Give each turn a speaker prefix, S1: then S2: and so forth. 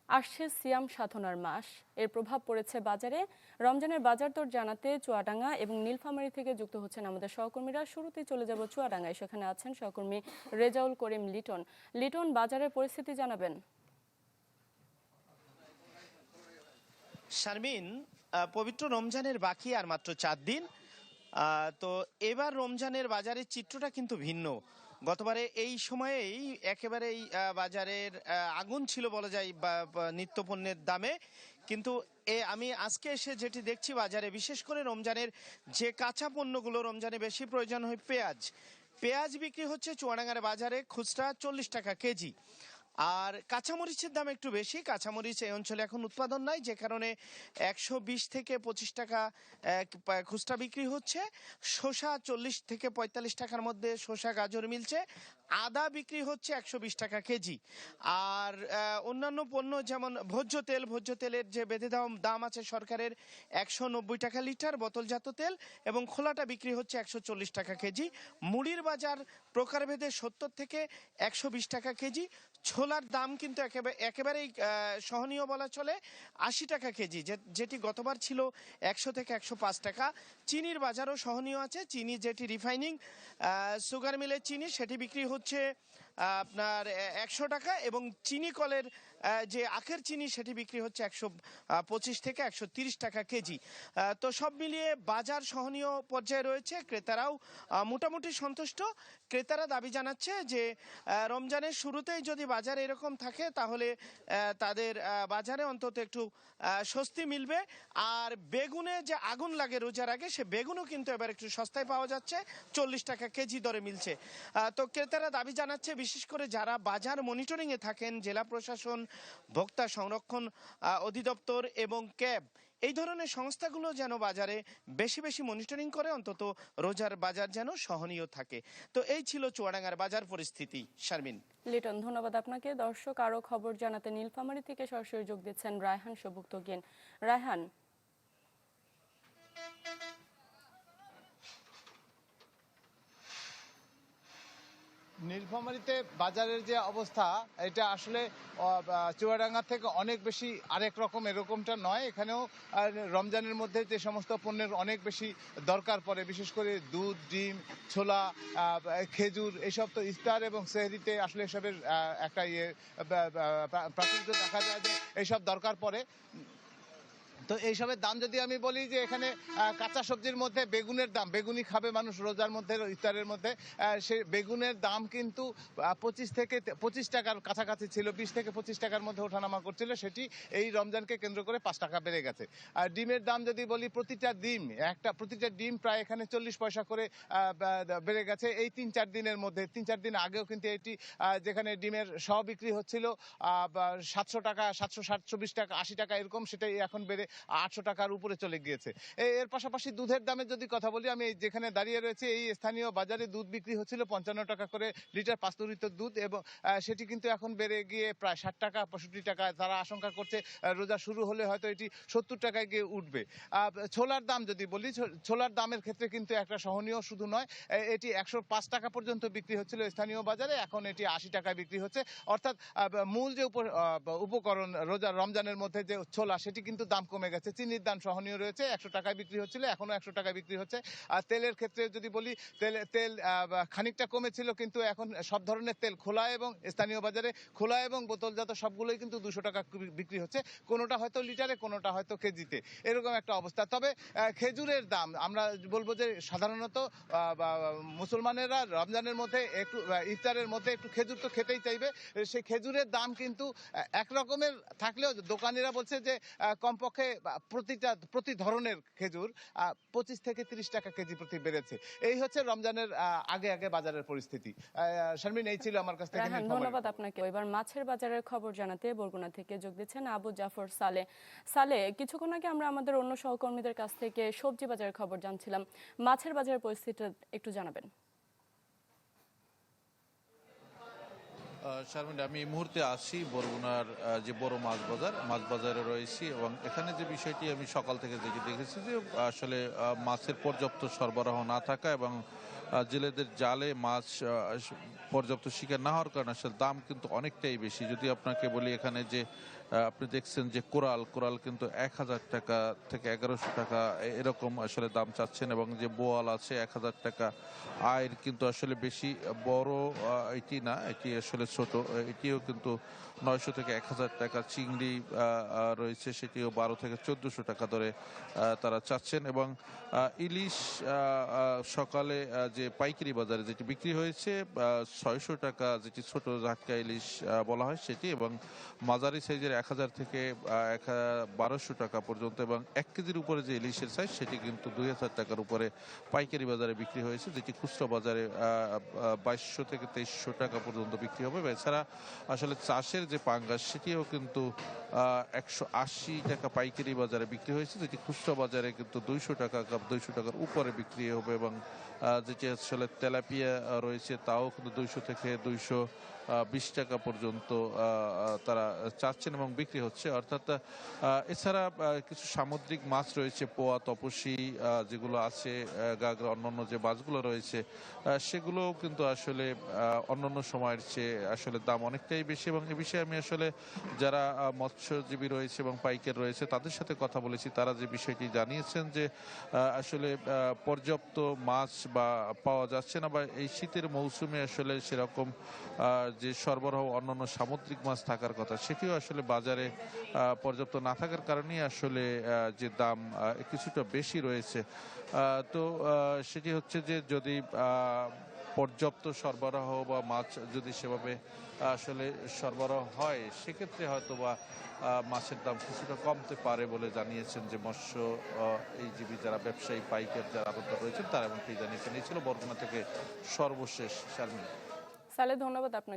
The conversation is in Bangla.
S1: আসছে সিয়াম সাধনার মাস, এর প্রভাব পড়েছে বাজারে। রমজানের বাজার দর জানাতে চুয়াডাঙ্গা এবং নীলফামারী থেকে যুক্ত হচ্ছেন আমাদের সহকর্মীরা। শুরুতেই চলে যাব চুয়াডাঙ্গায়, সেখানে আছেন সহকর্মী রেজাউল করিম লিটন। লিটন, বাজারের পরিস্থিতি জানাবেন।
S2: শারমিন, পবিত্র রমজানের বাকি আর মাত্র 4 দিন। তো এবার রমজানের বাজারের চিত্রটা কিন্তু ভিন্ন। গতবারে এই সময়েই একেবারেই বাজারের আগুন ছিল বলা যায় নিত্যপণ্যের দামে। কিন্তু আমি আজকে এসে যেটি দেখছি বাজারে, বিশেষ করে রমজানের যে কাঁচা পণ্যগুলো রমজানে বেশি প্রয়োজন হয়, পেঁয়াজ পেঁয়াজ বিক্রি হচ্ছে চুয়াডাঙ্গার বাজারে খুচরা 40 টাকা কেজি। আর কাঁচামরিচের দাম একটু বেশি। কাঁচামরিচ এই অঞ্চলে এখন উৎপাদন নাই, যে কারণে 120 থেকে 25 টাকা খুচরা বিক্রি হচ্ছে। শসা 40 থেকে 45 টাকার মধ্যে শসা গাজর মিলছে। আদা বিক্রি হচ্ছে 120 টাকা কেজি। আর অন্যান্য পণ্য যেমন ভোজ্য তেলের যে বেঁধে দাম আছে সরকারের, 190 টাকা লিটার বোতলজাত তেল, এবং খোলাটা বিক্রি হচ্ছে 140 টাকা কেজি। মুড়ির বাজার প্রকারভেদে 70 থেকে 120 টাকা কেজি। ছোলার দাম কিন্তু একেবারেই সহনীয় বলা চলে, 80 টাকা কেজি, যেটি গতবার ছিল 100 থেকে 105 টাকা। চিনির বাজারও সহনীয় আছে। চিনি যেটি রিফাইনিং সুগার মিলের চিনি, সেটি বিক্রি হচ্ছে আপনার 100 টাকা, এবং চিনি কলের যে আখের চিনি, সেটি বিক্রি হচ্ছে 125 থেকে 130 টাকা কেজি। তো সব মিলিয়ে বাজার সহনীয় পর্যায়ে রয়েছে। ক্রেতারাও মোটামুটি সন্তুষ্ট। ক্রেতারা দাবি জানাচ্ছে যে রমজানের শুরুতেই যদি বাজার এরকম থাকে, তাহলে তাদের বাজারে অন্তত একটু স্বস্তি মিলবে। আর বেগুনে যে আগুন লাগে রোজার আগে, সে বেগুনও কিন্তু এবার একটু সস্তায় পাওয়া যাচ্ছে, 40 টাকা কেজি দরে মিলছে। তো ক্রেতারা দাবি জানাচ্ছে, বিশেষ করে যারা বাজার মনিটরিংয়ে থাকেন, জেলা প্রশাসন, ভোক্তা সংরক্ষণ অধিদপ্তর এবং ক্যাব, এই ধরনের সংস্থাগুলো যেন বাজারে বেশি বেশি মনিটরিং করে, অন্তত রোজার বাজার যেন সহনীয় থাকে। তো এই ছিল চুয়াডাঙ্গার বাজার পরিস্থিতি। শারমিন।
S1: লিটন, ধন্যবাদ আপনাকে। দর্শক, আরও খবর জানাতে নীলফামারী থেকে সরাসরি যোগ দিচ্ছেন রায়হান সবুক্তজ্ঞান। রায়হান।
S3: নীলফামারীতে বাজারের যে অবস্থা, এটা আসলে চুয়াডাঙ্গা থেকে অনেক বেশি আরেক রকম, এরকমটা নয়। এখানেও রমজানের মধ্যে যে সমস্ত পণ্যের অনেক বেশি দরকার পড়ে, বিশেষ করে দুধ, ডিম, ছোলা, খেজুর, এসব তো ইফতার এবং সেহরিতে আসলে এসবের একটা প্রাচুর্য দেখা যায় যে এইসব দরকার পড়ে। তো এইসবের দাম যদি আমি বলি, যে এখানে কাঁচা সবজির মধ্যে বেগুনের দাম, বেগুনি খাবে মানুষ রোজার মধ্যে, ইফতারের মধ্যে, সেই বেগুনের দাম কিন্তু 25 টাকার কাছাকাছি ছিল, 20 থেকে 25 টাকার মধ্যে ওঠানামা করছিল। সেটি এই রমজানকে কেন্দ্র করে 5 টাকা বেড়ে গেছে। আর ডিমের দাম যদি বলি, প্রতিটা ডিম প্রায় এখানে 40 পয়সা করে বেড়ে গেছে এই 3-4 দিনের মধ্যে। 3-4 দিন আগেও কিন্তু এটি, যেখানে ডিমের সহ বিক্রি হচ্ছিল 700 টাকা, 720 টাকা, 80 টাকা এরকম, সেটাই এখন বেড়ে 800 টাকার উপরে চলে গিয়েছে। এর পাশাপাশি দুধের দামের যদি কথা বলি, আমি যেখানে দাঁড়িয়ে রয়েছে এই স্থানীয় বাজারে দুধ বিক্রি হচ্ছিল 55 টাকা করে লিটার পাস্তুরিত দুধ, এবং সেটি কিন্তু এখন বেড়ে গিয়ে প্রায় 60 টাকা, 65 টাকা। তারা আশঙ্কা করছে রোজা শুরু হলে হয়তো এটি 70 টাকায় গিয়ে উঠবে। ছোলার দাম যদি বলি, ছোলার দামের ক্ষেত্রে কিন্তু একটা সহনীয় শুধু নয়, এটি 105 টাকা পর্যন্ত বিক্রি হচ্ছিল স্থানীয় বাজারে, এখন এটি 80 টাকায় বিক্রি হচ্ছে। অর্থাৎ মূল যে উপকরণ রমজানের মধ্যে যে ছোলা, সেটি কিন্তু দাম কমে গেছে। চিনির দাম সহনীয় রয়েছে, 100 টাকায় বিক্রি হচ্ছিল, এখনো 100 টাকায় বিক্রি হচ্ছে। আর তেলের ক্ষেত্রে যদি বলি, তেল খানিকটা কমেছিল, কিন্তু এখন সব ধরনের তেল খোলা এবং স্থানীয় বাজারে, খোলা এবং বোতলজাত সবগুলোই কিন্তু 200 টাকা বিক্রি হচ্ছে, কোনোটা হয়তো লিটারে, কোনোটা হয়তো কেজিতে, এরকম একটা অবস্থা। তবে খেজুরের দাম, আমরা বলবো যে সাধারণত মুসলমানেরা রমজানের মধ্যে একটু, ইফতারের মধ্যে একটু খেজুর তো খেতেই চাইবে। সেই খেজুরের দাম কিন্তু একরকমের থাকলেও দোকানিরা বলছে যে কমপক্ষে প্রতি ধরনের খেজুর 25 থেকে 30 টাকা কেজি প্রতি বেড়েছে। এই হচ্ছে রমজানের আগে বাজারের পরিস্থিতি। শারমিন, এই ছিল আমার কাছ থেকে।
S1: ধন্যবাদ আপনাকে। এবার মাছের বাজারের খবর জানাতে বরগুনা থেকে যোগ দিচ্ছেন আবু জাফর সালে। কিছুক্ষণ আগে আমরা আমাদের অন্য সহকর্মীদের কাছ থেকে সবজি বাজারের খবর জানছিলাম। মাছের বাজারের পরিস্থিতি একটু জানাবেন।
S4: শারমিন, আমি এই মুহূর্তে আসি বরগুনার যে বড় মাছ বাজারে রয়েছি, এবং এখানে যে বিষয়টি আমি সকাল থেকে দেখেছি যে আসলে মাছের পর্যাপ্ত সরবরাহ না থাকা এবং জেলেদের জালে মাছ পর্যাপ্ত শিকার না হওয়ার কারণে আসলে দাম কিন্তু অনেকটাই বেশি। যদি আপনাকে বলি, এখানে যে আপনি দেখছেন যে কোরাল কিন্তু 1,000 টাকা থেকে 1,100 টাকা এরকম আসলে দাম চাচ্ছেন, এবং যে বোয়াল আছে 1,000 টাকা। আয়ের কিন্তু আসলে বেশি বড় এটি না, এটি আসলে ছোট, এটিও কিন্তু 900 থেকে 1,000 টাকা। চিংড়ি রয়েছে, সেটিও 12 থেকে 1400 টাকা ধরে তারা চাচ্ছেন। এবং ইলিশ সকালে যে পাইকারি বাজারে যেটি বিক্রি হয়েছে 600 টাকা, যেটি ছোট ঝাটকা ইলিশ বলা হয় সেটি, এবং মাঝারি সাইজের 1000 থেকে 1200 টাকা পর্যন্ত, এবং 1 কেজির উপরে যে ইলিশের সাইজ সেটি কিন্তু 2000 টাকার উপরে পাইকারি বাজারে বিক্রি হয়েছে, যেটি খুচরা বাজারে 2200 থেকে 2300 টাকা পর্যন্ত বিক্রি হবে। এছাড়া আসলে চাষের যে পাঙ্গাস সেটিও কিন্তু 180 টাকা পাইকারি বাজারে বিক্রি হয়েছে, যেটি খুচরা বাজারে কিন্তু 200 টাকা, 200 টাকার উপরে বিক্রি হবে। এবং যেটি আসলে তেলাপিয়া রয়েছে তাও কিন্তু 200 থেকে 220 টাকা পর্যন্ত তারা চাচ্ছেন এবং বিক্রি হচ্ছে। অর্থাৎ এছাড়া কিছু সামুদ্রিক মাছ রয়েছে, পোয়া, তপসী যেগুলো আছে, গাগরা, অন্যান্য যে মাছগুলো রয়েছে সেগুলোও কিন্তু আসলে অন্যান্য সময়ের চেয়ে আসলে দাম অনেকটাই বেশি। এবং এ বিষয়ে আমি আসলে যারা মৎস্যজীবী রয়েছে এবং পাইকার রয়েছে তাদের সাথে কথা বলেছি, তারা যে বিষয়টি জানিয়েছেন যে আসলে পর্যাপ্ত মাছ বা পাওয়া যাচ্ছে না, বা এই শীতের মৌসুমে আসলে সেরকম যে সরবরাহ অন্যান্য সামুদ্রিক মাছ থাকার কথা সেটিও আসলে বাজারে পর্যাপ্ত না থাকার কারণেই আসলে যে দাম কিছুটা বেশি রয়েছে। তো সেটি হচ্ছে যে যদি পর্যাপ্ত সরবরাহ বা মাছ যদি সেভাবে আসলে সরবরাহ হয় সেক্ষেত্রে হয়তো বা মাছের দাম কিছুটা কমতে পারে বলে জানিয়েছেন যে মৎস্য এইজীবী যারা ব্যবসায়ী পাইকার যারা আবদ্ধ রয়েছেন তারা এমনটি জানিয়েছেন। এই ছিল বরগুনা থেকে সর্বশেষ। শারমিন।
S1: সালে, ধন্যবাদ আপনাকে।